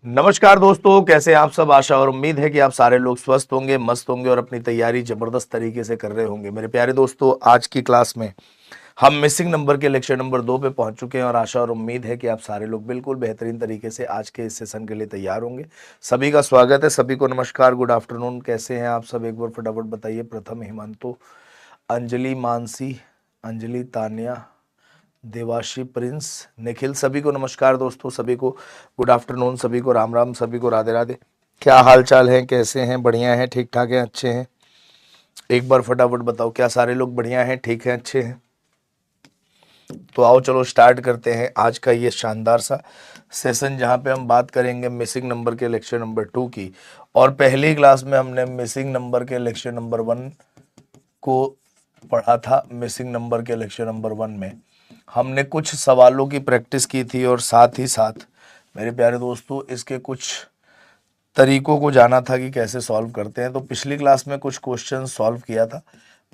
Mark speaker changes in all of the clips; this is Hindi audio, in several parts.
Speaker 1: नमस्कार दोस्तों, कैसे हैं आप सब। आशा और उम्मीद है कि आप सारे लोग स्वस्थ होंगे, मस्त होंगे और अपनी तैयारी जबरदस्त तरीके से कर रहे होंगे। मेरे प्यारे दोस्तों, आज की क्लास में हम मिसिंग नंबर के लेक्चर नंबर 2 पे पहुंच चुके हैं और आशा और उम्मीद है कि आप सारे लोग बिल्कुल बेहतरीन तरीके से आज के इस सेशन के लिए तैयार होंगे। सभी का स्वागत है, सभी को नमस्कार, गुड आफ्टरनून। कैसे हैं आप सब, एक बार फटाफट बताइए। प्रथम हिमांतु, अंजलि, मानसी, अंजलि, तान्या, देवाशी, प्रिंस, निखिल, सभी को नमस्कार दोस्तों, सभी को गुड आफ्टरनून, सभी को राम राम, सभी को राधे राधे। क्या हाल चाल है, कैसे हैं, बढ़िया हैं, ठीक ठाक हैं, अच्छे हैं। एक बार फटाफट बताओ, क्या सारे लोग बढ़िया हैं, ठीक हैं, अच्छे हैं। तो आओ चलो स्टार्ट करते हैं आज का ये शानदार सा सेशन, जहाँ पे हम बात करेंगे मिसिंग नंबर के लेक्चर नंबर 2 की। और पहली क्लास में हमने मिसिंग नंबर के लेक्चर नंबर 1 को पढ़ा था। मिसिंग नंबर के लेक्चर नंबर 1 में हमने कुछ सवालों की प्रैक्टिस की थी और साथ ही साथ मेरे प्यारे दोस्तों इसके कुछ तरीकों को जाना था कि कैसे सॉल्व करते हैं। तो पिछली क्लास में कुछ क्वेश्चन सॉल्व किया था।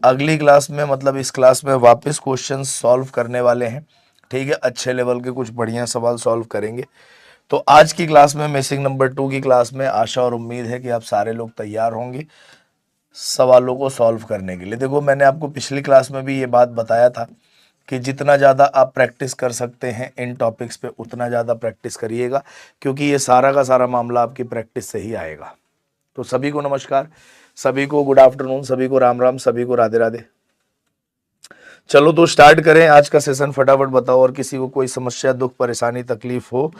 Speaker 1: अगली क्लास में मतलब इस क्लास में वापस क्वेश्चन सॉल्व करने वाले हैं। ठीक है, अच्छे लेवल के कुछ बढ़िया सवाल सॉल्व करेंगे। तो आज की क्लास में मिसिंग नंबर 2 की क्लास में आशा और उम्मीद है कि आप सारे लोग तैयार होंगे सवालों को सॉल्व करने के लिए। देखो, मैंने आपको पिछली क्लास में भी ये बात बताया था कि जितना ज़्यादा आप प्रैक्टिस कर सकते हैं इन टॉपिक्स पे उतना ज़्यादा प्रैक्टिस करिएगा, क्योंकि ये सारा का सारा मामला आपकी प्रैक्टिस से ही आएगा। तो सभी को नमस्कार, सभी को गुड आफ्टरनून, सभी को राम राम, सभी को राधे राधे। चलो तो स्टार्ट करें आज का सेशन। फटाफट बताओ, और किसी को कोई समस्या, दुख, परेशानी, तकलीफ हो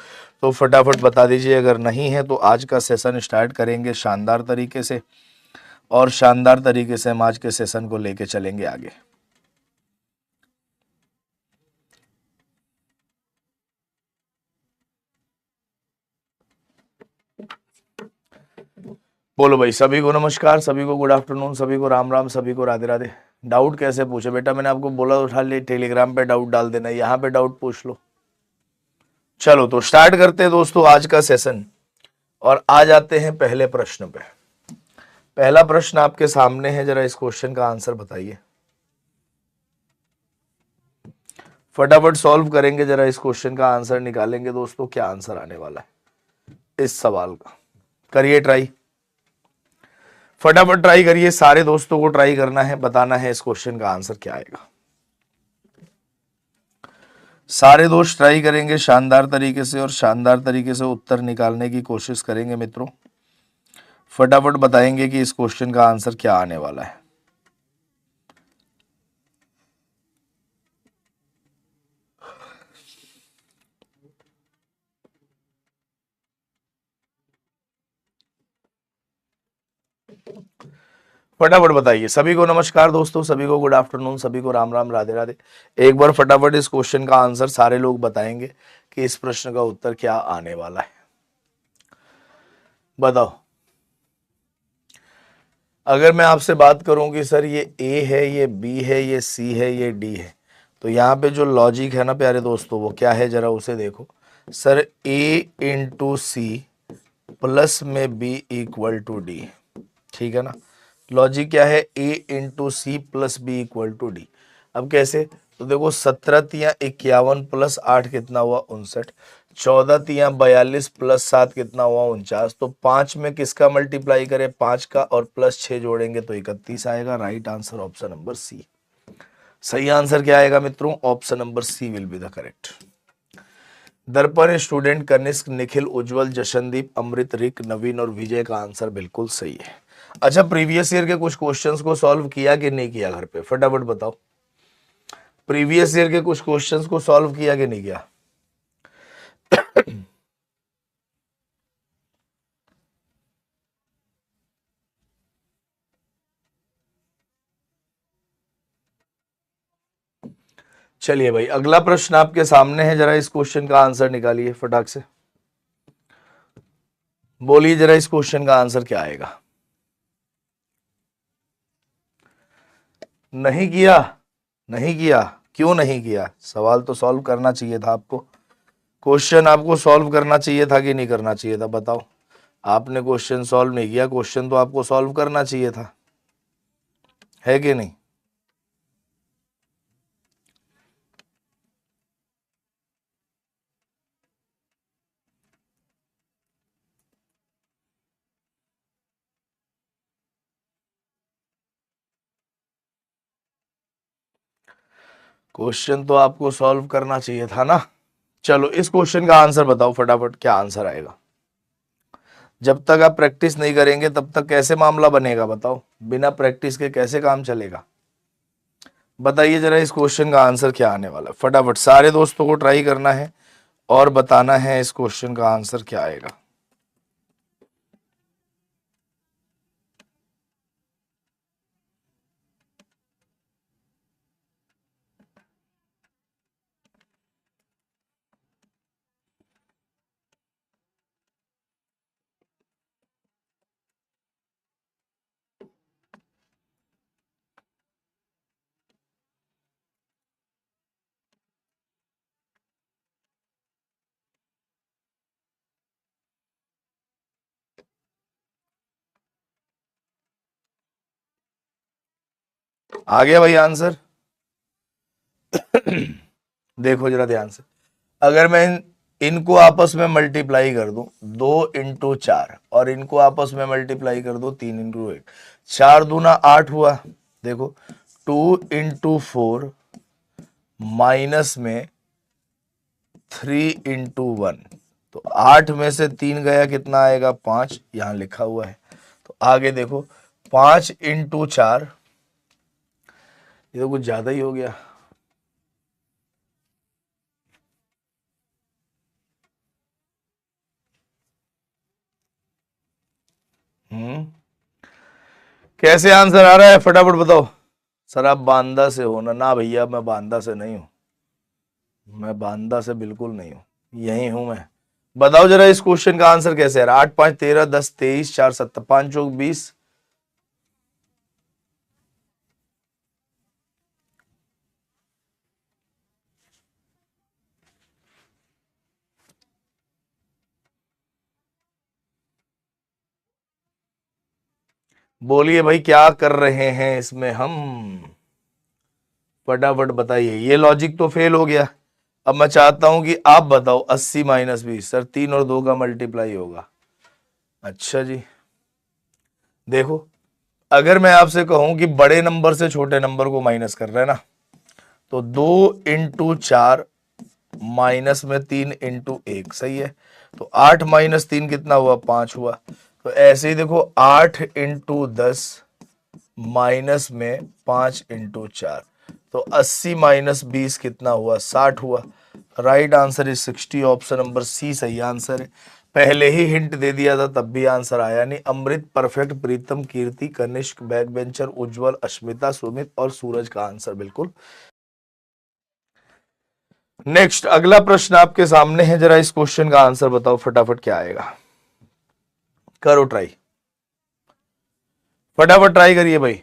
Speaker 1: तो फटाफट बता दीजिए। अगर नहीं है तो आज का सेशन स्टार्ट करेंगे शानदार तरीके से, और शानदार तरीके से हम आज के सेशन को लेके चलेंगे आगे। बोलो भाई, सभी को नमस्कार, सभी को गुड आफ्टरनून, सभी को राम राम, सभी को राधे राधे। डाउट कैसे पूछे बेटा, मैंने आपको बोला उठा ले, टेलीग्राम पे डाउट डाल देना, यहाँ पे डाउट पूछ लो। चलो तो स्टार्ट करते हैं दोस्तों आज का सेशन, और आ जाते हैं पहले प्रश्न पे। पहला प्रश्न आपके सामने है, जरा इस क्वेश्चन का आंसर बताइए। फटाफट सॉल्व करेंगे, जरा इस क्वेश्चन का आंसर निकालेंगे दोस्तों। क्या आंसर आने वाला है इस सवाल का, करिए ट्राई, फटाफट ट्राई करिए। सारे दोस्तों को ट्राई करना है, बताना है इस क्वेश्चन का आंसर क्या आएगा। सारे दोस्त ट्राई करेंगे शानदार तरीके से, और शानदार तरीके से उत्तर निकालने की कोशिश करेंगे मित्रों। फटाफट बताएंगे कि इस क्वेश्चन का आंसर क्या आने वाला है। फटाफट बताइए। सभी को नमस्कार दोस्तों, सभी को गुड आफ्टरनून, सभी को राम राम, राधे राधे। एक बार फटाफट इस क्वेश्चन का आंसर सारे लोग बताएंगे कि इस प्रश्न का उत्तर क्या आने वाला है। बताओ। अगर मैं आपसे बात करूं कि सर ये ए है, ये बी है, ये सी है, ये डी है, तो यहाँ पे जो लॉजिक है ना प्यारे दोस्तों, वो क्या है, जरा उसे देखो। Sir A into C plus में बी इक्वल टू डी, ठीक है ना। लॉजिक क्या है, A into C plus B equal to D. अब कैसे, तो देखो 17×51 प्लस 8 कितना हुआ, 59। 14×42 प्लस 7 कितना हुआ, 49। तो 5 में किसका मल्टीप्लाई करें, 5 का, और प्लस 6 जोड़ेंगे तो 31 आएगा। Right answer option number C. सही आंसर क्या आएगा मित्रों, option number C will be the correct. Darpan student, Kanishk, Nikhil, Ujjwal, Jashandeep, Amrit, Rik, Naveen और विजय का आंसर बिल्कुल सही है। अच्छा, प्रीवियस ईयर के कुछ क्वेश्चंस को सॉल्व किया कि नहीं किया घर पे, फटाफट बताओ। प्रीवियस ईयर के कुछ क्वेश्चंस को सॉल्व किया कि नहीं किया। चलिए भाई, अगला प्रश्न आपके सामने है, जरा इस क्वेश्चन का आंसर निकालिए फटाक से। बोलिए जरा, इस क्वेश्चन का आंसर क्या आएगा। नहीं किया, नहीं किया, क्यों नहीं किया, सवाल तो सॉल्व करना चाहिए था आपको। क्वेश्चन आपको सॉल्व करना चाहिए था कि नहीं करना चाहिए था, बताओ। आपने क्वेश्चन सॉल्व नहीं किया, क्वेश्चन तो आपको सॉल्व करना चाहिए था, है कि नहीं। क्वेश्चन तो आपको सॉल्व करना चाहिए था ना। चलो इस क्वेश्चन का आंसर बताओ फटाफट, क्या आंसर आएगा। जब तक आप प्रैक्टिस नहीं करेंगे तब तक कैसे मामला बनेगा बताओ, बिना प्रैक्टिस के कैसे काम चलेगा। बताइए जरा इस क्वेश्चन का आंसर क्या आने वाला है। फटाफट सारे दोस्तों को ट्राई करना है और बताना है इस क्वेश्चन का आंसर क्या आएगा। आ गया भाई आंसर। देखो जरा ध्यान से, अगर मैं इनको आपस में मल्टीप्लाई कर दूं 2 × 4 और इनको आपस में मल्टीप्लाई कर दो 3 × 1, 4 दूना 8 हुआ। देखो 2 × 4 माइनस में 3 × 1, तो 8 में से 3 गया कितना आएगा 5, यहां लिखा हुआ है। तो आगे देखो 5 × 4, ये तो कुछ ज्यादा ही हो गया। कैसे आंसर आ रहा है फटाफट बताओ। सर आप बांदा से हो ना? ना भैया मैं बांदा से नहीं हूं, मैं बांदा से बिल्कुल नहीं हूं, यही हूं मैं। बताओ जरा इस क्वेश्चन का आंसर कैसे आ रहा है। 8 5 13 10 23 4 7 5 चौक 20। बोलिए भाई क्या कर रहे हैं इसमें हम, फटाफट बताइए। ये लॉजिक तो फेल हो गया। अब मैं चाहता हूं कि आप बताओ 80 - 20। सर 3 और 2 का मल्टीप्लाई होगा। अच्छा जी, देखो अगर मैं आपसे कहूं कि बड़े नंबर से छोटे नंबर को माइनस कर रहे हैं ना, तो 2 × 4 माइनस में 3 × 1 सही है। तो 8 - 3 कितना हुआ 5 हुआ। तो ऐसे ही देखो 8 × 10 माइनस में 5 × 4, तो 80 - 20 कितना हुआ 60 हुआ। Right answer is 60, option number C सही आंसर है। पहले ही हिंट दे दिया था तब भी आंसर आया नहीं। अमृत, परफेक्ट, प्रीतम, कीर्ति, कनिष्क, बैक बेंचर, उज्जवल, अश्मिता, सुमित और सूरज का आंसर बिल्कुल। नेक्स्ट अगला प्रश्न आपके सामने है, जरा इस क्वेश्चन का आंसर बताओ फटाफट क्या आएगा। करो ट्राई, फटाफट ट्राई करिए भाई,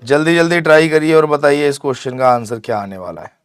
Speaker 1: जल्दी जल्दी ट्राई करिए और बताइए इस क्वेश्चन का आंसर क्या आने वाला है।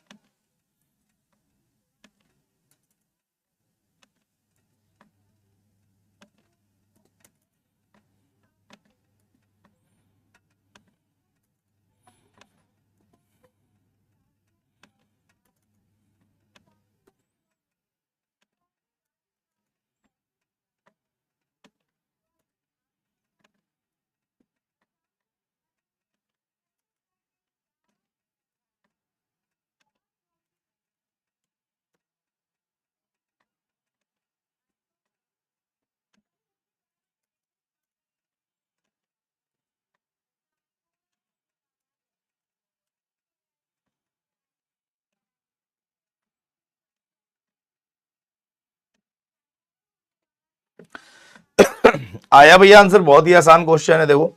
Speaker 1: आया भैया आंसर, बहुत ही आसान क्वेश्चन है। देखो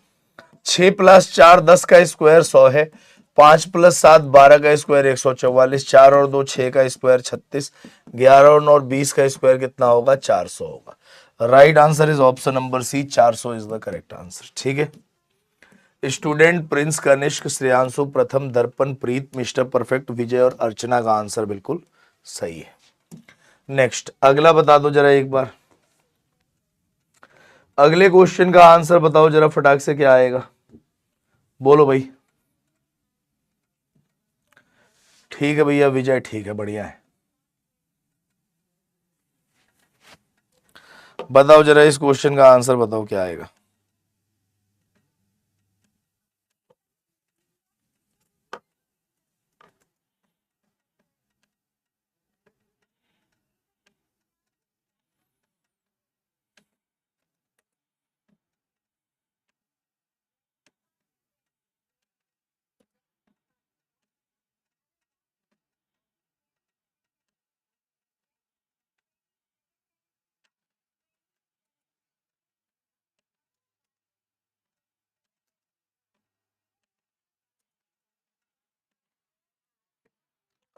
Speaker 1: 6 + 4 10 का स्क्वायर 100 है। 5 + 7 12 का स्क्वायर 144। 4 और 2 6 का स्क्वायर 36। 11 और 9 20 का स्क्वायर कितना होगा 400 होगा। Right answer is option number C, 400 is the correct answer. ठीक है, स्टूडेंट, प्रिंस, कनिष्क, श्रेयांशु, प्रथम, दर्पण, प्रीत, मिस्टर परफेक्ट, विजय और अर्चना का आंसर बिल्कुल सही है। नेक्स्ट अगला बता दो जरा एक बार, अगले क्वेश्चन का आंसर बताओ जरा फटाक से क्या आएगा, बोलो भाई। ठीक है भैया विजय, ठीक है बढ़िया है। बताओ जरा इस क्वेश्चन का आंसर बताओ क्या आएगा।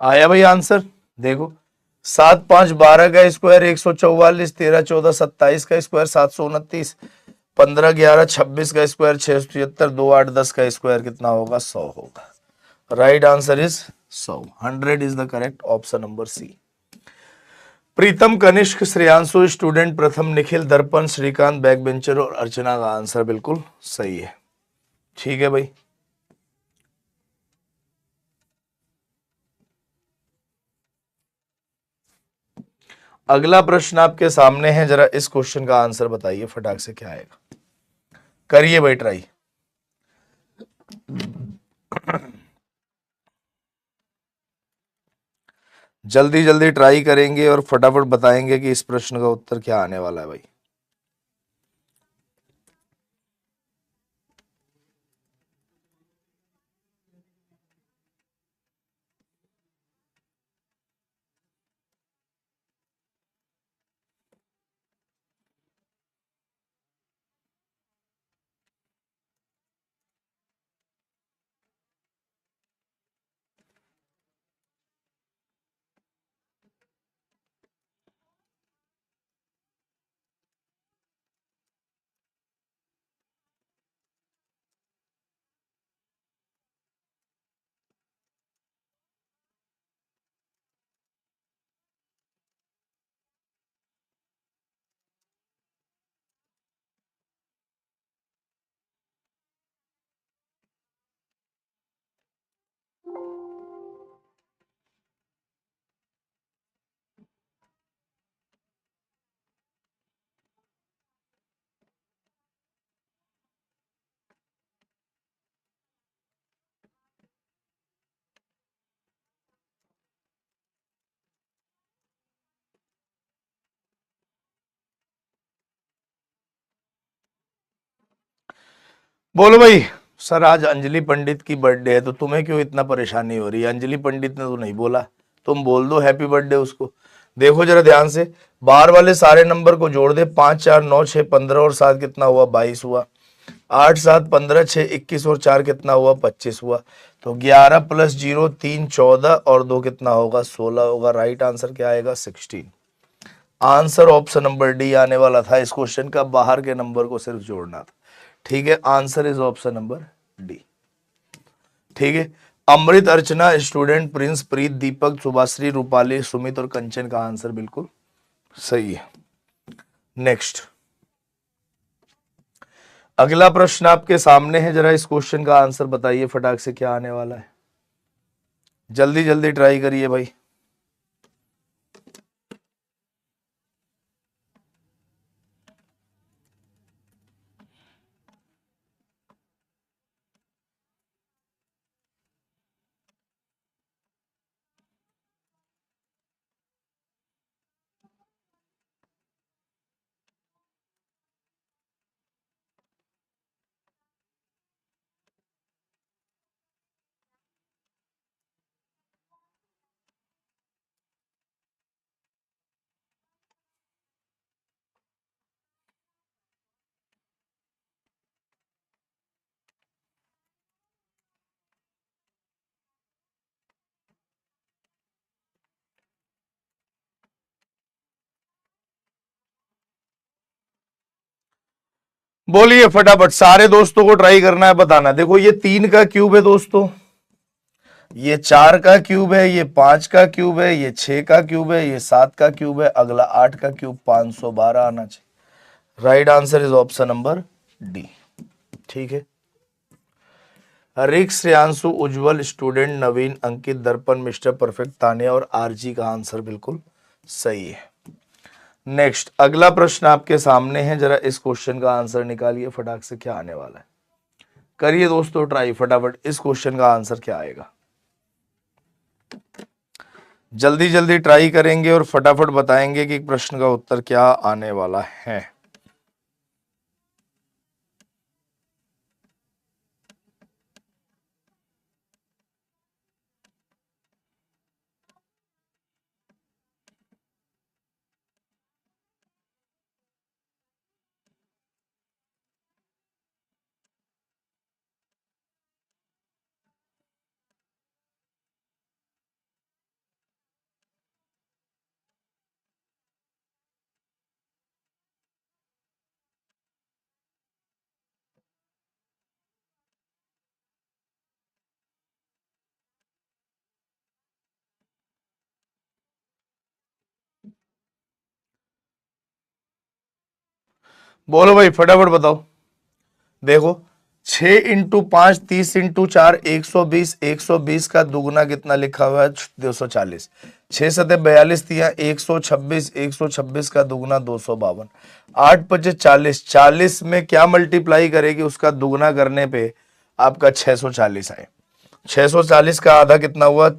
Speaker 1: आया भाई आंसर? देखो, 7 5 12 का स्क्वायर 144, 13 14 27 का स्क्वायर 729, 15 11 26 का स्क्वायर 673, 2 8 10 का स्क्वायर कितना होगा? 100 होगा। Right answer is 100। 100 is the correct option number C. Pritam, Kanishk, Shreyanshu student, Pratham Nikhil, दर्पण, श्रीकांत बैक बेंचर और अर्चना का आंसर बिल्कुल सही है। ठीक है भाई। अगला प्रश्न आपके सामने है, जरा इस क्वेश्चन का आंसर बताइए फटाक से, क्या आएगा? करिए भाई ट्राई। जल्दी जल्दी ट्राई करेंगे और फटाफट बताएंगे कि इस प्रश्न का उत्तर क्या आने वाला है भाई। बोलो भाई। सर आज अंजलि पंडित की बर्थडे है, तो तुम्हें क्यों इतना परेशानी हो रही है? अंजलि पंडित ने तो नहीं बोला, तुम बोल दो हैप्पी बर्थडे उसको। देखो जरा ध्यान से, बाहर वाले सारे नंबर को जोड़ दे। 5 4 9 6 15 और 7 कितना हुआ? 22 हुआ। 8 7 15 6 21 और 4 कितना हुआ? 25 हुआ। तो 11 प्लस 0 3 14 और 2 कितना होगा? 16 होगा। राइट आंसर क्या आएगा? 16। आंसर ऑप्शन नंबर डी आने वाला था। इस क्वेश्चन का बाहर के नंबर को सिर्फ जोड़ना था। ठीक है, answer is option number D. ठीक है। अमृत, अर्चना स्टूडेंट, प्रिंस, प्रीत, दीपक, सुभाश्री, रूपाली, सुमित और कंचन का आंसर बिल्कुल सही है। नेक्स्ट, अगला प्रश्न आपके सामने है, जरा इस क्वेश्चन का आंसर बताइए फटाक से, क्या आने वाला है? जल्दी जल्दी ट्राई करिए भाई। बोलिए फटाफट, सारे दोस्तों को ट्राई करना है, बताना। देखो ये 3 का क्यूब है दोस्तों, ये 4 का क्यूब है, ये 5 का क्यूब है, ये 6 का क्यूब है, ये 7 का क्यूब है, अगला 8 का क्यूब 512 आना चाहिए। Right answer is option number D. ठीक है। रिक, श्रेयांशु, उज्जवल स्टूडेंट, नवीन, अंकित, दर्पण, मिस्टर परफेक्ट, तानिया और आरजी का आंसर बिल्कुल सही है। नेक्स्ट, अगला प्रश्न आपके सामने है, जरा इस क्वेश्चन का आंसर निकालिए फटाक से, क्या आने वाला है? करिए दोस्तों ट्राई फटाफट, इस क्वेश्चन का आंसर क्या आएगा? जल्दी जल्दी ट्राई करेंगे और फटाफट बताएंगे कि प्रश्न का उत्तर क्या आने वाला है। बोलो भाई फटाफट बताओ। देखो 6 × 5 30 × 4 120, 120 का दुगना कितना लिखा हुआ है 240, 6 × 7 = 42, दिया 126, 126 का दुगना 252, 8 × 5 = 40, 40 में क्या मल्टीप्लाई करेगी उसका दुगना करने पे आपका 640 आए। 640 का आधा कितना हुआ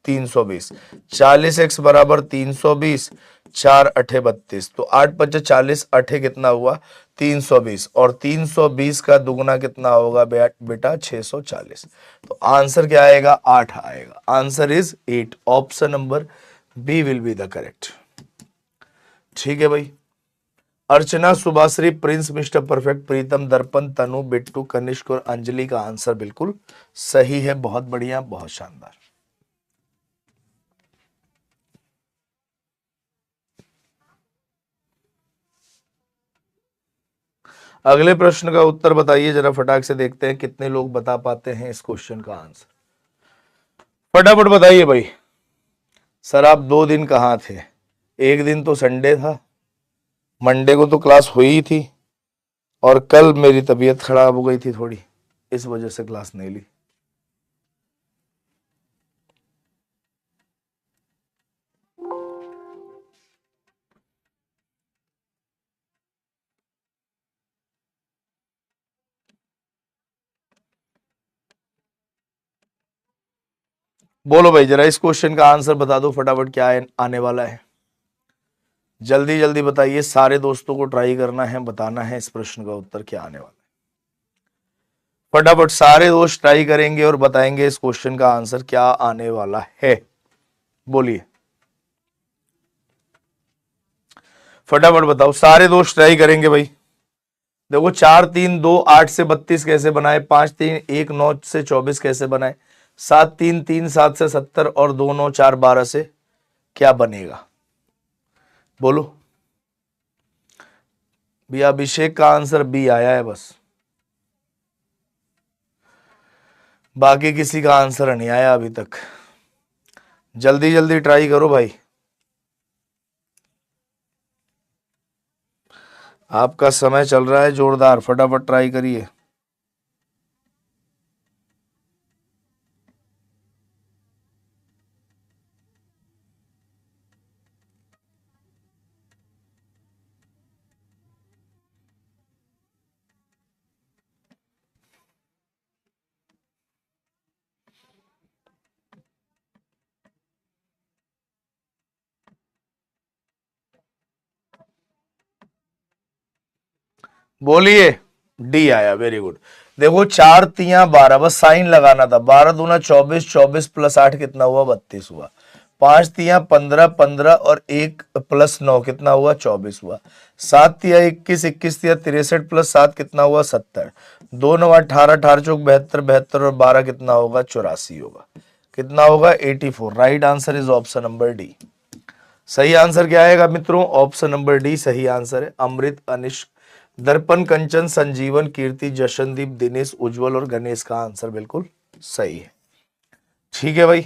Speaker 1: 320, 40x बराबर 320, 4 × 8 = 32, तो 8 × 5 = 40, 8 कितना हुआ 320, और 320 का दुगना कितना होगा बेटा 640, तो आंसर क्या आएगा 8 आएगा। Answer is 8, option number B will be the correct. ठीक है भाई। Archana, Subhashree, Prince, Mister Perfect, Pritam, Darpan, Tanu, Bittu, Kanishka और अंजलि का आंसर बिल्कुल सही है। बहुत बढ़िया, बहुत शानदार। अगले प्रश्न का उत्तर बताइए जरा फटाक से, देखते हैं कितने लोग बता पाते हैं इस क्वेश्चन का आंसर। फटाफट बताइए भाई। सर आप 2 दिन कहाँ थे? एक दिन तो संडे था, मंडे को तो क्लास हुई ही थी, और कल मेरी तबीयत खराब हो गई थी थोड़ी, इस वजह से क्लास नहीं ली। बोलो भाई जरा इस क्वेश्चन का आंसर बता दो फटाफट, क्या आने वाला है? जल्दी जल्दी बताइए, सारे दोस्तों को ट्राई करना है, बताना है इस प्रश्न का उत्तर क्या आने वाला है। फटाफट सारे दोस्त ट्राई करेंगे और बताएंगे इस क्वेश्चन का आंसर क्या आने वाला है। बोलिए फटाफट बताओ, सारे दोस्त ट्राई करेंगे भाई। देखो 4 3 2 8 से 32 कैसे बनाए, 5 3 1 9 से 24 कैसे बनाए, 7 3 3 7 से 70 और 2 9 4 12 से क्या बनेगा? बोलो भैया। अभिषेक का आंसर बी आया है बस, बाकी किसी का आंसर नहीं आया अभी तक। जल्दी जल्दी ट्राई करो भाई, आपका समय चल रहा है जोरदार, फटाफट ट्राई करिए। बोलिए डी आया, वेरी गुड। देखो 4 3 12, बस साइन लगाना था, 12 दूना 24, 24 + 8 कितना हुआ 32 हुआ, 5 3 15, 15 और 1 + 9 कितना हुआ 24 हुआ, 7 3 21, 21 3 63 + 7 कितना हुआ 70, 2 9 18, 18 चौक 72, 72 और 12 कितना होगा 84 होगा, कितना होगा 84। Right answer is option number D. सही आंसर क्या आएगा मित्रों? ऑप्शन नंबर डी सही आंसर है। अमृत, अनिश, दर्पण, कंचन, संजीवन, कीर्ति, जशनदीप, दिनेश, उज्जवल और गणेश का आंसर बिल्कुल सही है। ठीक है भाई,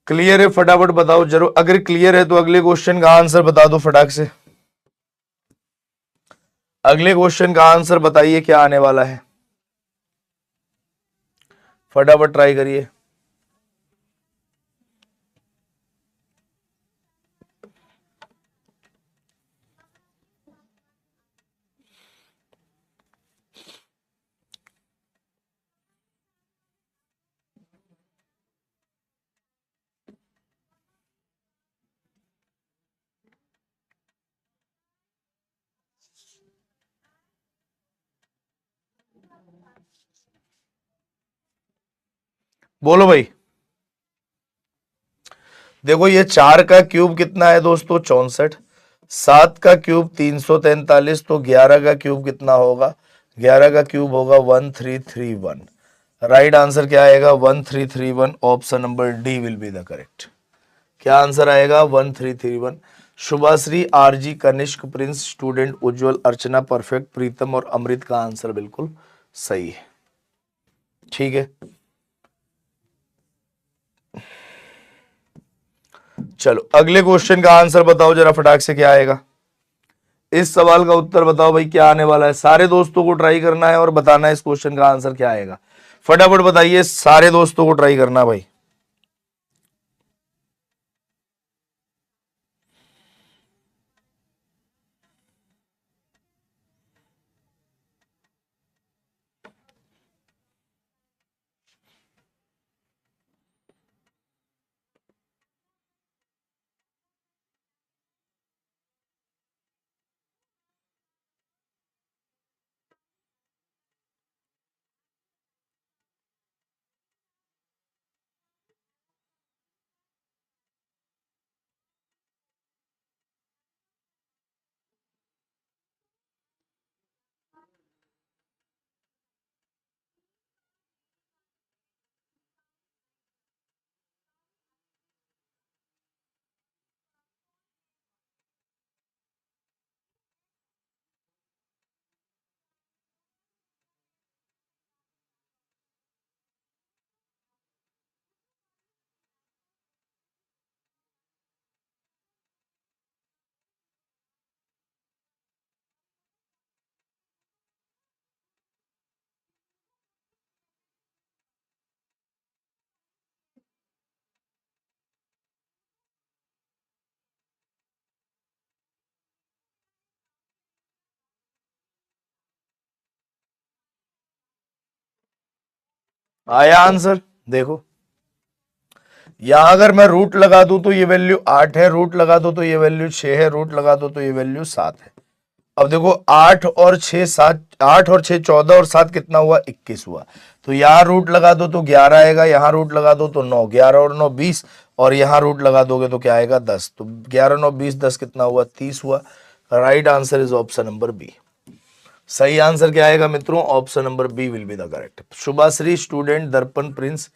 Speaker 1: क्लियर है? फटाफट बताओ जरूर, अगर क्लियर है तो अगले क्वेश्चन का आंसर बता दो फटाक से। अगले क्वेश्चन का आंसर बताइए क्या आने वाला है, फटाफट ट्राई करिए। बोलो भाई। देखो ये 4 का क्यूब कितना है दोस्तों 64, 7 का क्यूब 343, तो 11 का क्यूब कितना होगा? 11 का क्यूब होगा 1331। राइट आंसर क्या आएगा 1331। Option number D will be the correct. क्या आंसर आएगा 1331। Shubhashree, RG, Kanishk, Prince, student, Ujjwal, Archana, perfect, Pritam और अमृत का आंसर बिल्कुल सही है। ठीक है, चलो अगले क्वेश्चन का आंसर बताओ जरा फटाक से, क्या आएगा? इस सवाल का उत्तर बताओ भाई, क्या आने वाला है। सारे दोस्तों को ट्राई करना है और बताना है इस क्वेश्चन का आंसर क्या आएगा। फटाफट बताइए, सारे दोस्तों को ट्राई करना भाई। आया आंसर, देखो यहां अगर मैं रूट लगा दूं तो ये वैल्यू 8 है, रूट लगा दो तो ये वैल्यू 6 है, रूट लगा दो तो ये वैल्यू 7 है। अब देखो 8 और 6 7, 8 और 6 14 और 7 कितना हुआ, 21 हुआ। तो यहां रूट लगा दो तो 11 आएगा, यहां रूट लगा दो तो 9, 11 और 9 20, और यहां रूट लगा दोगे तो क्या आएगा 10। तो 11 9 20 10 कितना हुआ, 30 हुआ। Right answer is option number B. सही आंसर क्या आएगा मित्रों, option number B will be the correct. Shubhashree student, Darpan Prince,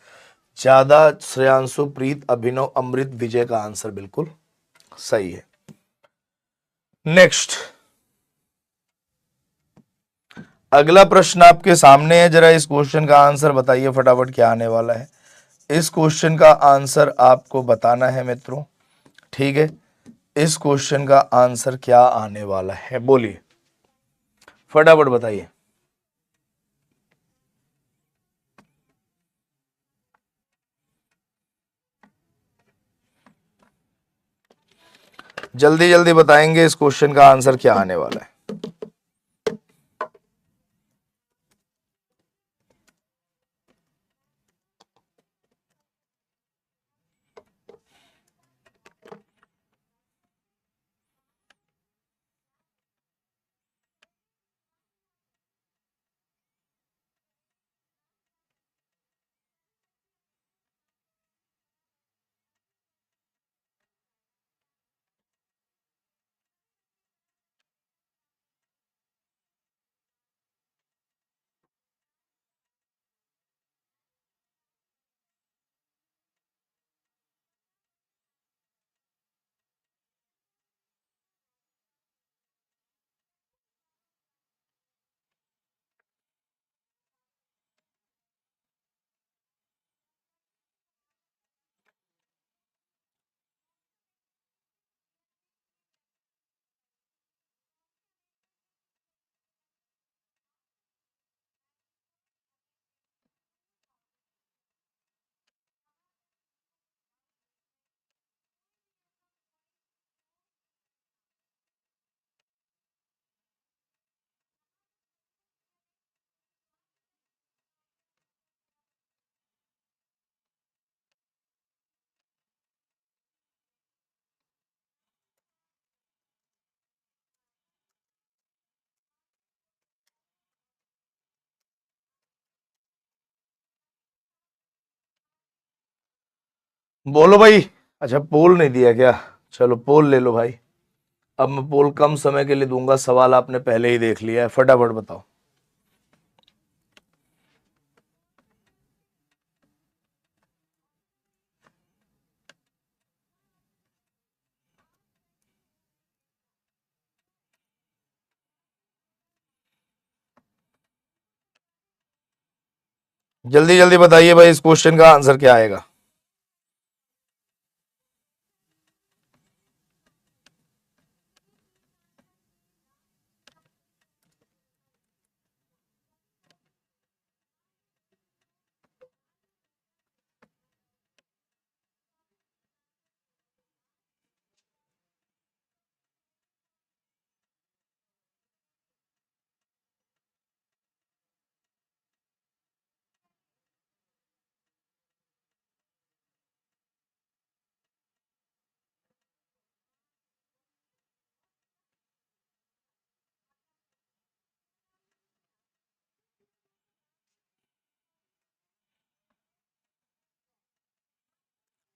Speaker 1: ज्यादा, श्रेयांशु, प्रीत, अभिनव, अमृत, विजय का आंसर बिल्कुल सही है। नेक्स्ट, अगला प्रश्न आपके सामने है, जरा इस क्वेश्चन का आंसर बताइए फटाफट, क्या आने वाला है। इस क्वेश्चन का आंसर आपको बताना है मित्रों, ठीक है। इस क्वेश्चन का आंसर क्या आने वाला है, बोलिए फटाफट बताइए। जल्दी जल्दी बताएंगे इस क्वेश्चन का आंसर क्या आने वाला है। बोलो भाई। अच्छा पोल नहीं दिया क्या, चलो पोल ले लो भाई। अब मैं पोल कम समय के लिए दूंगा, सवाल आपने पहले ही देख लिया है, फटाफट बताओ। जल्दी जल्दी बताइए भाई, इस क्वेश्चन का आंसर क्या आएगा।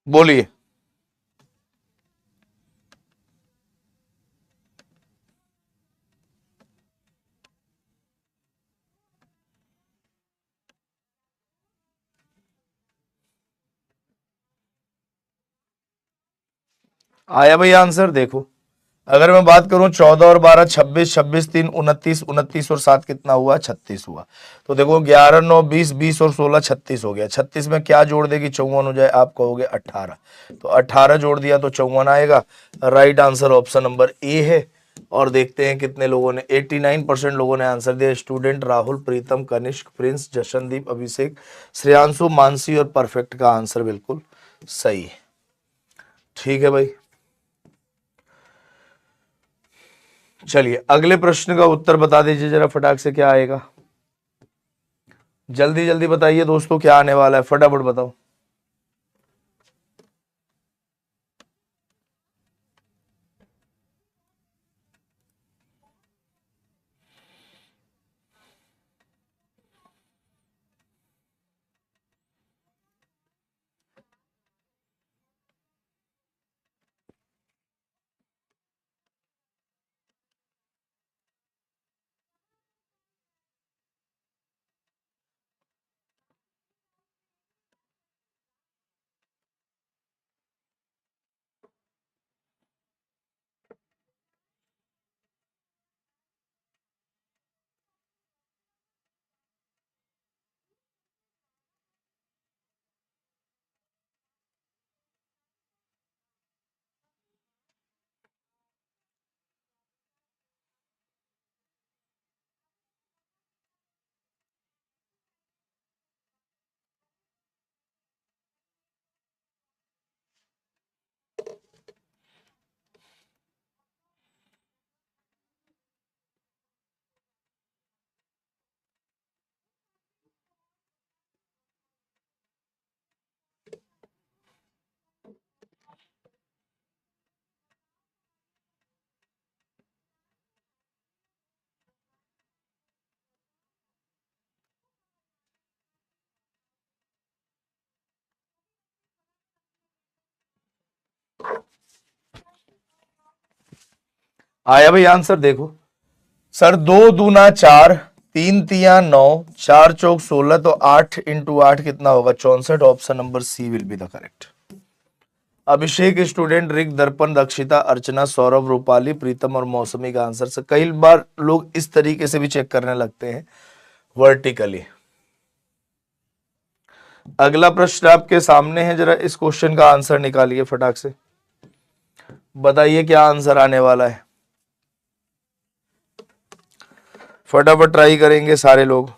Speaker 1: बोलिए। आया भाई आंसर? देखो, अगर मैं बात करूं 14 और 12 26, 26 3 29, 29 और 7 कितना हुआ? 36 हुआ। तो देखो 11 9 20, 20 और 16 36 हो गया। 36 में क्या जोड़ देगी 54 हो जाए? आप कहोगे 18। तो 18 जोड़ दिया तो 54 आएगा। राइट आंसर ऑप्शन नंबर ए है। और देखते हैं कितने लोगों ने, 89% लोगों ने आंसर दिया। स्टूडेंट राहुल, प्रीतम, कनिष्क, प्रिंस, जशनदीप, अभिषेक, श्रेयांशु, मानसी और परफेक्ट का आंसर बिल्कुल सही है। ठीक है भाई, चलिए अगले प्रश्न का उत्तर बता दीजिए जरा फटाक से, क्या आएगा? जल्दी जल्दी बताइए दोस्तों, क्या आने वाला है, फटाफट बताओ। आया भाई आंसर? देखो सर, 2 दूना 4, 3 तिया 9, 4 चौक 16, तो 8 × 8 कितना होगा? 64। Option number C will be the correct. Abhishek, student, Rik, Darpan, Dakshita, अर्चना, सौरभ, रूपाली, प्रीतम और मौसमी का आंसर। से कई बार लोग इस तरीके से भी चेक करने लगते हैं, वर्टिकली। अगला प्रश्न आपके सामने है, जरा इस क्वेश्चन का आंसर निकालिए फटाक से, बताइए क्या आंसर आने वाला है। फटाफट ट्राई करेंगे सारे लोग।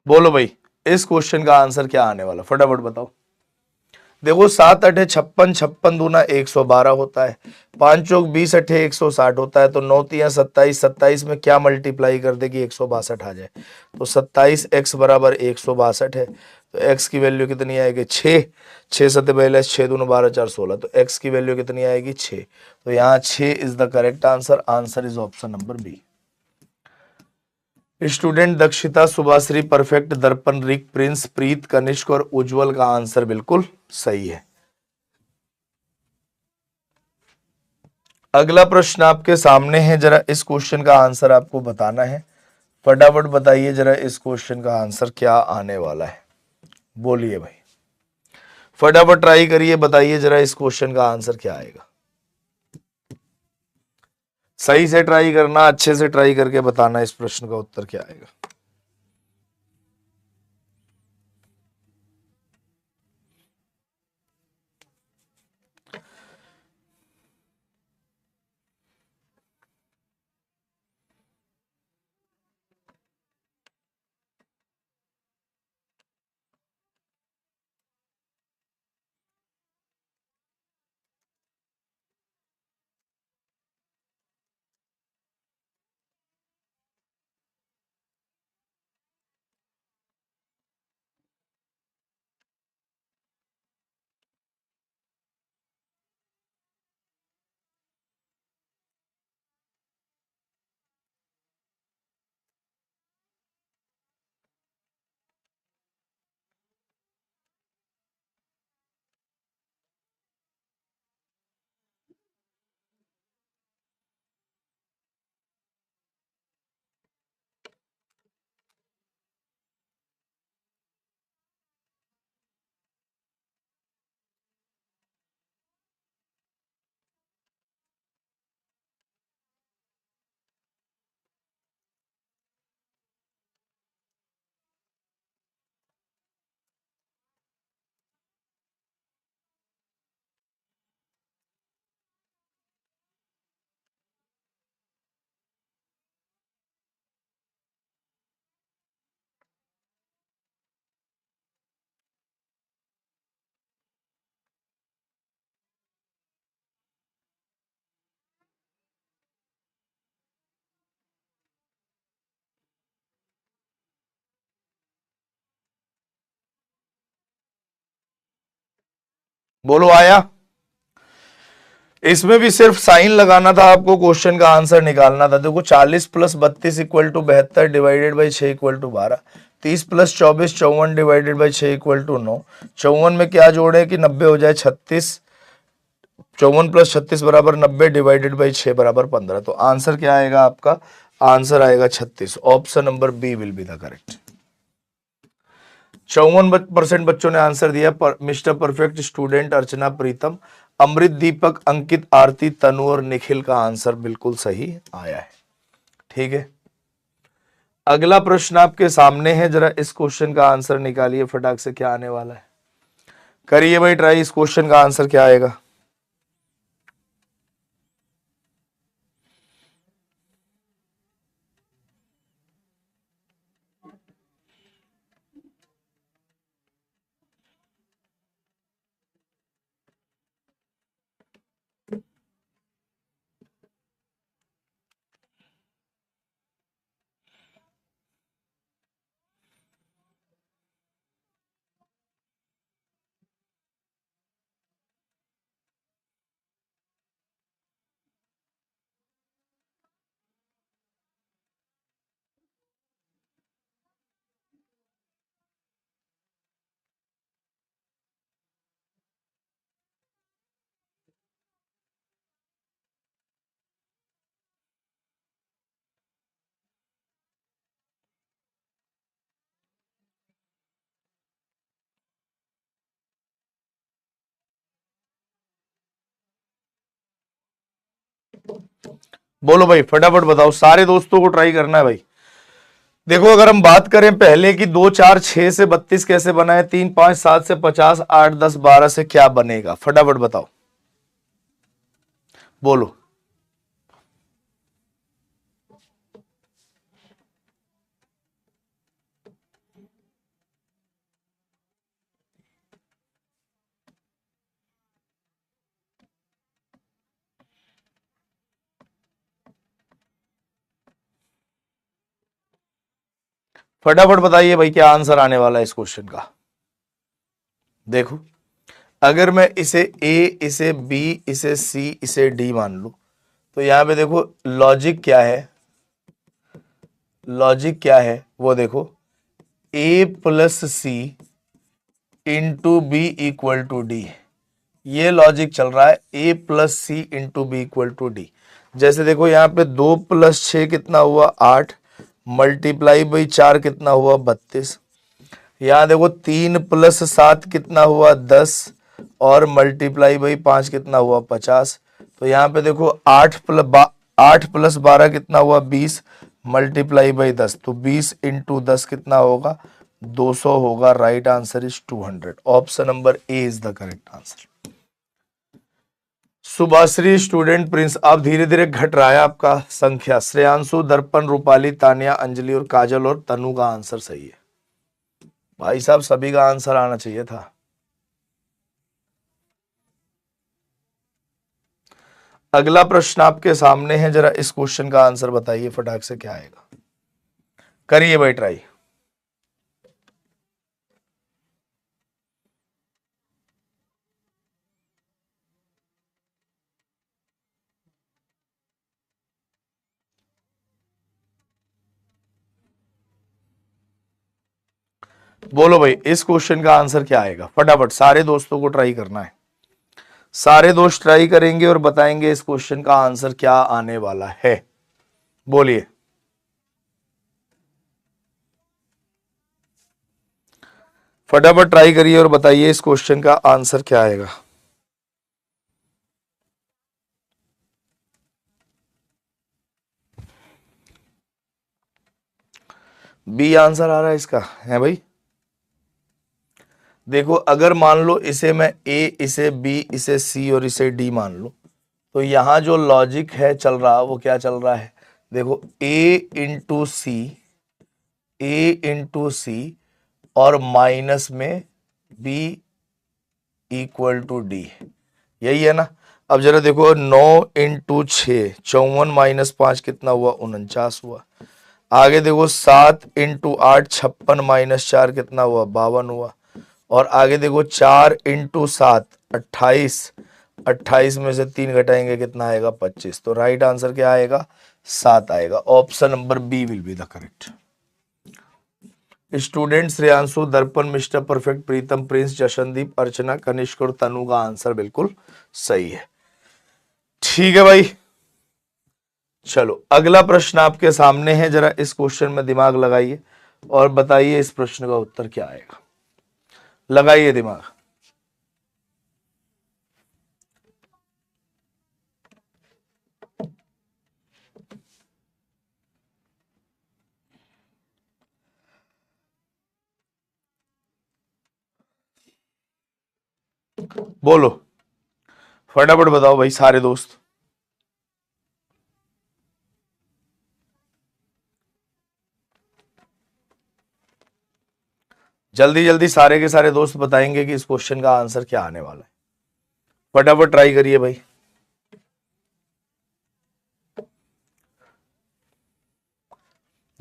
Speaker 1: बोलो भाई, इस क्वेश्चन का आंसर क्या आने वाला, फटाफट बताओ। देखो 7 8 56, 56 दूना 112 होता है। 5 चौक 20 8 160 होता है। तो 9 तिया 27, 27 में क्या मल्टीप्लाई कर दे कि 162 आ जाए? तो 27x बराबर 162 है। तो x की वैल्यू कितनी आएगी? 6। 6 7 42, 6 दूना 12 4 16। तो x की वैल्यू कितनी आएगी? 6। तो यहाँ 6 is the correct answer. Answer is option number B. Student Dakshita, Subhashree, Perfect, Darpan, Rik, Prince, प्रीत, कनिष्क और उज्जवल का आंसर बिल्कुल सही है। अगला प्रश्न आपके सामने है, जरा इस क्वेश्चन का आंसर आपको बताना है। फटाफट बताइए जरा इस क्वेश्चन का आंसर क्या आने वाला है, बोलिए भाई, फटाफट ट्राई करिए, बताइए जरा इस क्वेश्चन का आंसर क्या आएगा। सही से ट्राई करना, अच्छे से ट्राई करके बताना इस प्रश्न का उत्तर क्या आएगा। बोलो आया। इसमें भी सिर्फ साइन लगाना था आपको, क्वेश्चन का आंसर निकालना था। देखो 40 plus 32 equal to 72 divided by 6 equal to 12। 30 plus 24 54 divided by 6 equal to 9। 54 में क्या जोड़े कि 90 हो जाए 36। 54 प्लस 36 बराबर 90 डिवाइडेड बाई 6 बराबर 15। तो आंसर क्या आएगा आपका? आंसर आएगा 36। Option number B will be the correct. 54% बच्चों ने आंसर दिया। Mister Perfect student Archana, Pritam, Amrit, Deepak, Ankit, Aarti, Tanu और निखिल का आंसर बिल्कुल सही आया है। ठीक है, अगला प्रश्न आपके सामने है, जरा इस क्वेश्चन का आंसर निकालिए फटाक से। क्या आने वाला है, करिए भाई ट्राई। इस क्वेश्चन का आंसर क्या आएगा? बोलो भाई फटाफट बताओ, सारे दोस्तों को ट्राई करना है भाई। देखो अगर हम बात करें पहले की 2 4 6 से 32 कैसे बना है, 3 5 7 से 50, 8 10 12 से क्या बनेगा, फटाफट बताओ, बोलो। फटाफट बताइए भाई क्या आंसर आने वाला है इस क्वेश्चन का। देखो अगर मैं इसे ए, इसे बी, इसे सी, इसे डी मान लू, तो यहां पे देखो लॉजिक क्या है, लॉजिक क्या है वो देखो, A plus C into B equal to D, ये लॉजिक चल रहा है। A plus C into B equal to D. जैसे देखो यहाँ पे 2 प्लस 6 कितना हुआ 8, मल्टीप्लाई बाई 4 कितना हुआ 32। यहाँ देखो 3 प्लस 7 कितना हुआ 10, और मल्टीप्लाई बाई 5 कितना हुआ 50। तो यहाँ पे देखो 8 प्लस 12 कितना हुआ 20, मल्टीप्लाई बाई 10, तो 20 इंटू 10 कितना होगा 200 होगा। Right answer is 200। Option number A is the correct answer. Subhashree student Prince, अब धीरे धीरे घट रहा है आपका संख्या। श्रेयांशु, दर्पण, रूपाली, तानिया, अंजलि और काजल और तनु का आंसर सही है। भाई साहब सभी का आंसर आना चाहिए था। अगला प्रश्न आपके सामने है, जरा इस क्वेश्चन का आंसर बताइए फटाक से क्या आएगा, करिए भाई ट्राई। बोलो भाई इस क्वेश्चन का आंसर क्या आएगा, फटाफट सारे दोस्तों को ट्राई करना है। सारे दोस्त ट्राई करेंगे और बताएंगे इस क्वेश्चन का आंसर क्या आने वाला है। बोलिए। फटाफट ट्राई करिए और बताइए इस क्वेश्चन का आंसर क्या आएगा। बी आंसर आ रहा है इसका, है भाई। देखो अगर मान लो इसे मैं ए, इसे बी, इसे सी और इसे डी मान लूं, तो यहां जो लॉजिक है चल रहा वो क्या चल रहा है, देखो ए इंटू सी, ए इंटू सी और माइनस में बी इक्वल टू डी, यही है ना। अब जरा देखो 9 इंटू 6 54 माइनस 5 कितना हुआ 49 हुआ। आगे देखो 7 इंटू 8 56 माइनस 4 कितना हुआ 52 हुआ। और आगे देखो 4 × 7 28, 28 में से 3 घटाएंगे कितना आएगा 25। तो राइट आंसर क्या आएगा 7 आएगा। Option number B will be the correct. Student Shreyanshu, Darpan, Mister Perfect, Pritam, Prince, Jashandeep, Archana, Kanishk और तनु का आंसर बिल्कुल सही है। ठीक है भाई, चलो अगला प्रश्न आपके सामने है, जरा इस क्वेश्चन में दिमाग लगाइए और बताइए इस प्रश्न का उत्तर क्या आएगा। लगाइए दिमाग। बोलो फटाफट बताओ भाई सारे दोस्त। जल्दी जल्दी सारे के सारे दोस्त बताएंगे कि इस क्वेश्चन का आंसर क्या आने वाला है। फटाफट ट्राई करिए भाई।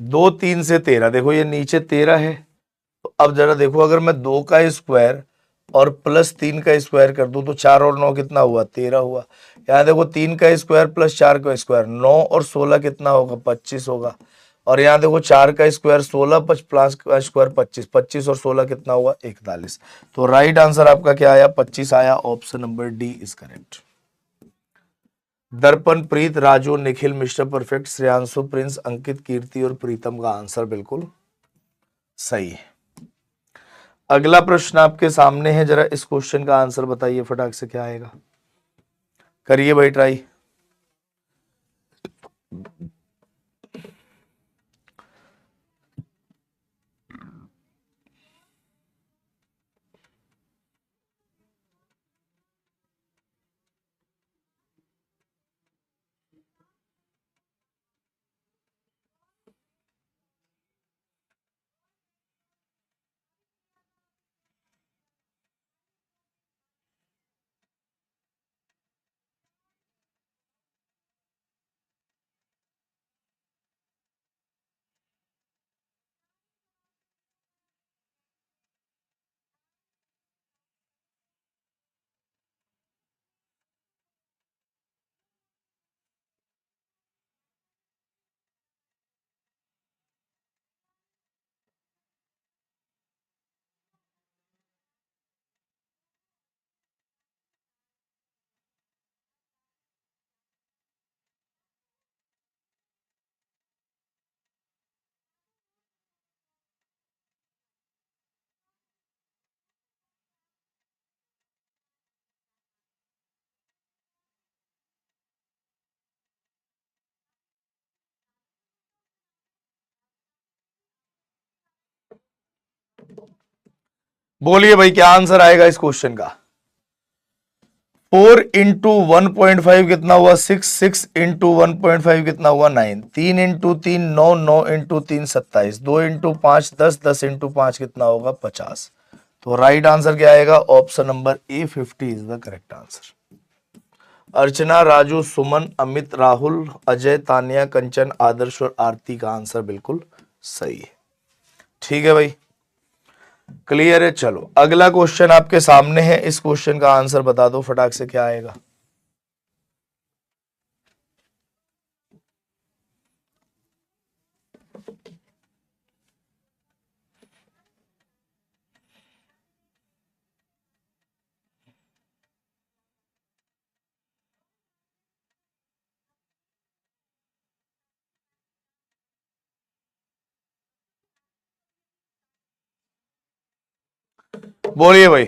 Speaker 1: 2 3 से 13, देखो ये नीचे 13 है। तो अब जरा देखो, अगर मैं 2 का स्क्वायर और प्लस 3 का स्क्वायर कर दूं तो 4 और 9 कितना हुआ 13 हुआ। यहाँ देखो 3 का स्क्वायर प्लस 4 का स्क्वायर 9 और 16 कितना होगा 25 होगा। और यहाँ देखो 4 का स्क्वायर 16 प्लस का स्क्वायर 25, 25 और 16 कितना हुआ 41। तो राइट आंसर आपका क्या आया 25 आया। Option number D is correct. Darpan, Preet, Raju, Nikhil, mister perfect, Shreyanshu, Prince, Ankit, Kirti और प्रीतम का आंसर बिल्कुल सही है। अगला प्रश्न आपके सामने है, जरा इस क्वेश्चन का आंसर बताइए फटाक से क्या आएगा। करिए भाई ट्राई। बोलिए भाई क्या आंसर आएगा इस क्वेश्चन का। 4 इंटू 1.5 कितना हुआ 6, 6 इंटू 1.5 कितना हुआ 9, 3 इंटू 3 9, 9 इंटू 3 27, 2 इंटू 5 10, 10 इंटू 5 कितना होगा 50। तो राइट आंसर क्या आएगा option number A 50 is the correct answer. Archana, Raju, Suman, Amit, Rahul, Ajay, Tania, Kanchan, Adarsh और आरती का आंसर बिल्कुल सही है। ठीक है भाई, क्लियर है। चलो अगला क्वेश्चन आपके सामने है, इस क्वेश्चन का आंसर बता दो फटाक से क्या आएगा। बोलिए भाई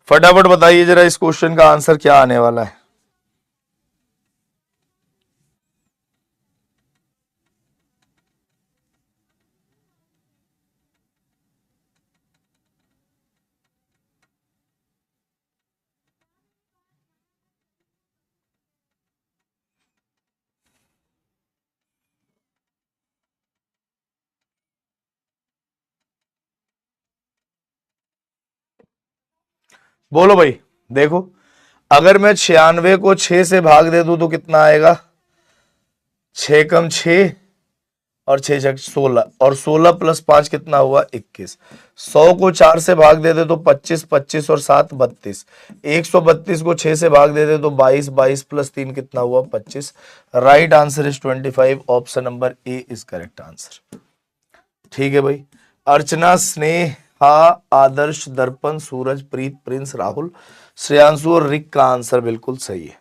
Speaker 1: फटाफट बताइए जरा इस क्वेश्चन का आंसर क्या आने वाला है। बोलो भाई। देखो अगर मैं 96 को 6 से भाग दे दूं तो कितना आएगा 6 कम 6 और 6 16 और 16 प्लस 5 कितना हुआ 21। 100 को 4 से भाग दे दे तो 25, 25 और 7 32। 132 को 6 से भाग दे दे तो 22, 22 प्लस 3 कितना हुआ 25। Right answer is 25। Option number A is correct answer. ठीक है भाई। अर्चना, स्नेहा, आदर्श, दर्पण, सूरज, प्रीत, प्रिंस, राहुल, श्रेयांशु और रिक का आंसर बिल्कुल सही है।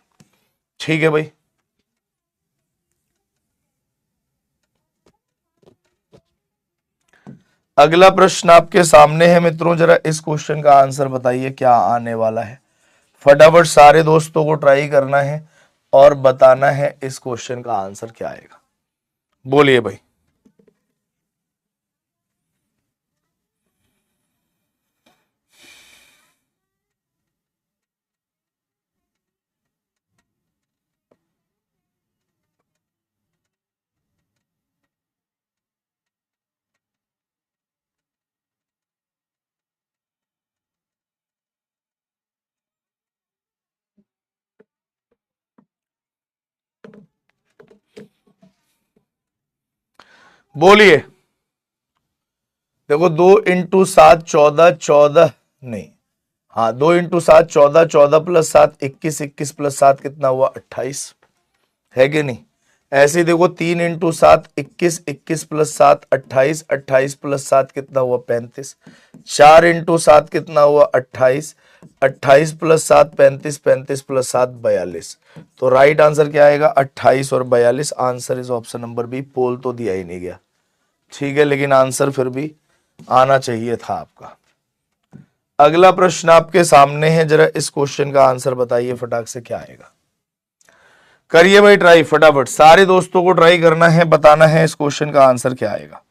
Speaker 1: ठीक है भाई। अगला प्रश्न आपके सामने है मित्रों, जरा इस क्वेश्चन का आंसर बताइए क्या आने वाला है। फटाफट सारे दोस्तों को ट्राई करना है और बताना है इस क्वेश्चन का आंसर क्या आएगा। बोलिए भाई। बोलिए। देखो 2 × 7 14, 14 नहीं, हाँ 2 × 7 14, 14 प्लस 7 21, 21 प्लस 7 कितना हुआ 28, है कि नहीं। ऐसे ही देखो 3 × 7 21, 21 प्लस 7 28, 28 प्लस 7 कितना हुआ 35। 4 × 7 कितना हुआ 28, 28 प्लस 7 35, 35 प्लस 7 42। तो राइट आंसर क्या आएगा 28 और 42। Answer is option number B. Poll तो दिया ही नहीं गया, ठीक है, लेकिन आंसर फिर भी आना चाहिए था आपका। अगला प्रश्न आपके सामने है, जरा इस क्वेश्चन का आंसर बताइए फटाक से क्या आएगा। करिए भाई ट्राई फटाफट, सारे दोस्तों को ट्राई करना है, बताना है इस क्वेश्चन का आंसर क्या आएगा।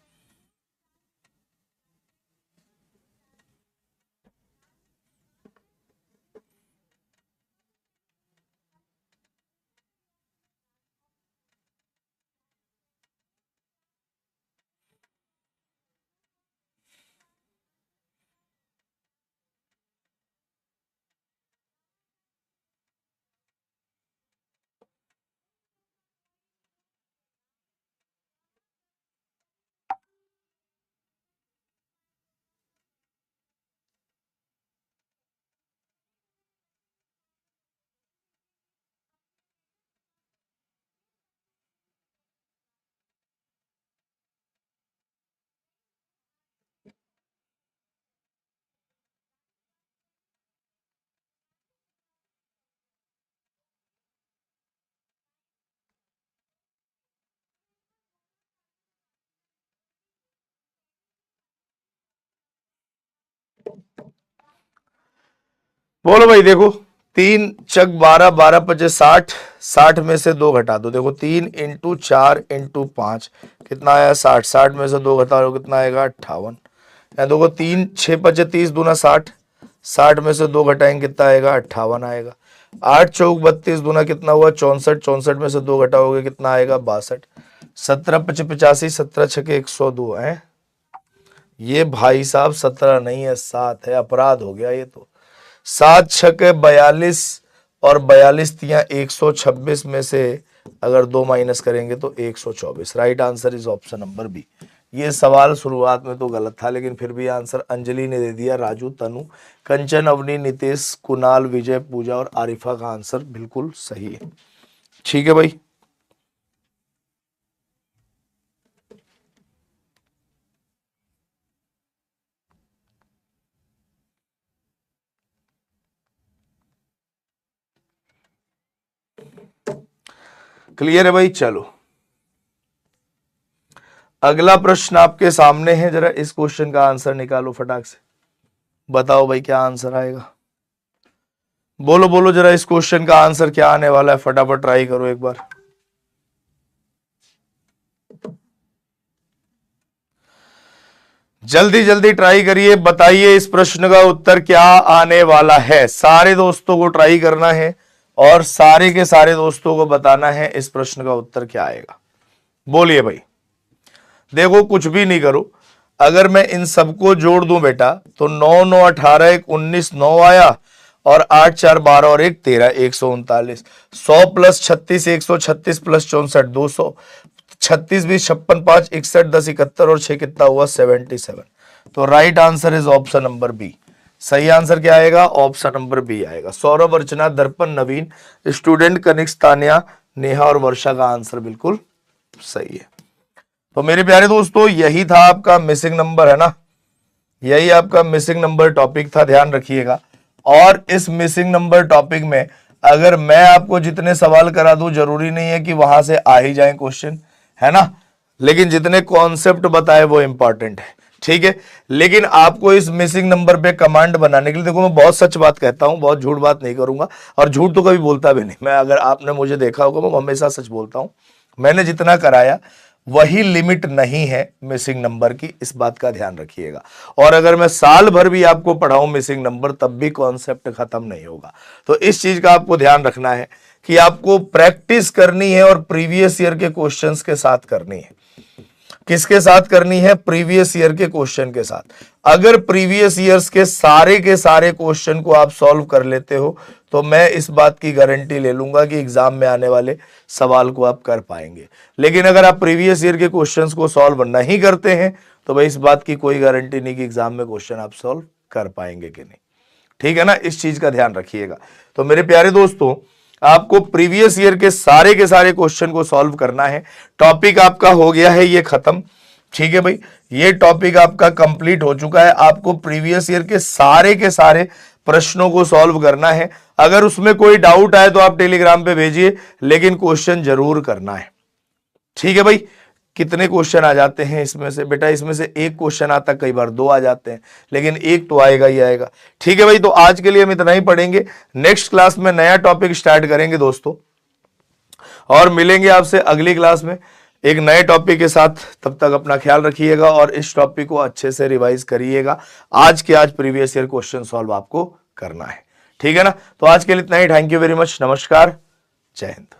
Speaker 1: बोलो भाई। देखो 3 × 12, 12×5 = 60, 60 में से 2 घटा दो। देखो 3 × 4 × 5 कितना आया 60, 60 में से 2 घटा दो कितना आएगा 58। या देखो 3 × 6 = 25, 2 × 60, 60 में से 2 घटाएंगे कितना आएगा 58 आएगा। 8 × 4 = 32, दूना कितना हुआ 64, 64 में से 2 घटाओगे कितना आएगा 62। 17 × 5 = 85, 17 × 6 = 102 है। ये भाई साहब 17 नहीं है 7 है, अपराध हो गया ये तो। 7 × 6 = 42 और 42 तियां 126 में से अगर 2 माइनस करेंगे तो 124। Right answer is option number B. ये सवाल शुरुआत में तो गलत था, लेकिन फिर भी आंसर अंजलि ने दे दिया। राजू, तनु, कंचन, अवनी, नितेश, कुणाल, विजय, पूजा और आरिफा का आंसर बिल्कुल सही है। ठीक है भाई। क्लियर है भाई। चलो अगला प्रश्न आपके सामने है, जरा इस क्वेश्चन का आंसर निकालो फटाक से। बताओ भाई क्या आंसर आएगा। बोलो बोलो जरा इस क्वेश्चन का आंसर क्या आने वाला है, फटाफट ट्राई करो एक बार। जल्दी जल्दी ट्राई करिए, बताइए इस प्रश्न का उत्तर क्या आने वाला है। सारे दोस्तों को ट्राई करना है और सारे के सारे दोस्तों को बताना है इस प्रश्न का उत्तर क्या आएगा। बोलिए भाई। देखो कुछ भी नहीं करो, अगर मैं इन सबको जोड़ दूं बेटा तो 9 9 18 1 19 9 आया और 8 4 12 और 1 13 139। 100 + 36 136 + 64 200। 36 20 56 5 61 10 71 और 6 कितना हुआ 77। तो right answer is option number B. सही आंसर क्या आएगा? ऑप्शन नंबर बी आएगा। सौरभ, अर्चना, दर्पण, नवीन, स्टूडेंट, कनिष्क, तानिया, नेहा और वर्षा का आंसर बिल्कुल सही है। तो मेरे प्यारे दोस्तों यही था आपका मिसिंग नंबर, है ना, यही आपका मिसिंग नंबर टॉपिक था, ध्यान रखिएगा। और इस मिसिंग नंबर टॉपिक में अगर मैं आपको जितने सवाल करा दूं, जरूरी नहीं है कि वहां से आ ही जाए क्वेश्चन, है ना, लेकिन जितने कॉन्सेप्ट बताए वो इंपॉर्टेंट है, ठीक है। लेकिन आपको इस मिसिंग नंबर पे कमांड बनाने के लिए, देखो मैं बहुत सच बात कहता हूं, बहुत झूठ बात नहीं करूंगा, और झूठ तो कभी बोलता भी नहीं मैं। अगर आपने मुझे देखा होगा मैं हमेशा सच बोलता हूं। मैंने जितना कराया वही लिमिट नहीं है मिसिंग नंबर की, इस बात का ध्यान रखिएगा। और अगर मैं साल भर भी आपको पढ़ाऊं मिसिंग नंबर, तब भी कॉन्सेप्ट खत्म नहीं होगा। तो इस चीज का आपको ध्यान रखना है कि आपको प्रैक्टिस करनी है और प्रीवियस ईयर के क्वेश्चंस के साथ करनी है। किसके साथ करनी है? प्रीवियस ईयर के क्वेश्चन के साथ। अगर प्रीवियस ईयर्स के सारे क्वेश्चन को आप सॉल्व कर लेते हो तो मैं इस बात की गारंटी ले लूंगा कि एग्जाम में आने वाले सवाल को आप कर पाएंगे। लेकिन अगर आप प्रीवियस ईयर के क्वेश्चंस को सॉल्व नहीं करते हैं तो भाई इस बात की कोई गारंटी नहीं कि एग्जाम में क्वेश्चन आप सॉल्व कर पाएंगे कि नहीं, ठीक है ना। इस चीज का ध्यान रखिएगा। तो मेरे प्यारे दोस्तों आपको प्रीवियस ईयर के सारे क्वेश्चन को सॉल्व करना है। टॉपिक आपका हो गया है ये खत्म, ठीक है भाई, ये टॉपिक आपका कंप्लीट हो चुका है। आपको प्रीवियस ईयर के सारे प्रश्नों को सॉल्व करना है। अगर उसमें कोई डाउट आए तो आप टेलीग्राम पे भेजिए, लेकिन क्वेश्चन जरूर करना है, ठीक है भाई। कितने क्वेश्चन आ जाते हैं इसमें से? बेटा इसमें से एक क्वेश्चन आता, कई बार दो आ जाते हैं, लेकिन एक तो आएगा ही आएगा, ठीक है भाई। तो आज के लिए हम इतना ही पढ़ेंगे। नेक्स्ट क्लास में नया टॉपिक स्टार्ट करेंगे दोस्तों, और मिलेंगे आपसे अगली क्लास में एक नए टॉपिक के साथ। तब तक अपना ख्याल रखिएगा और इस टॉपिक को अच्छे से रिवाइज करिएगा। आज के आज प्रीवियस ईयर क्वेश्चन सॉल्व आपको करना है, ठीक है ना। तो आज के लिए इतना ही। Thank you very much. नमस्कार, जय हिंद।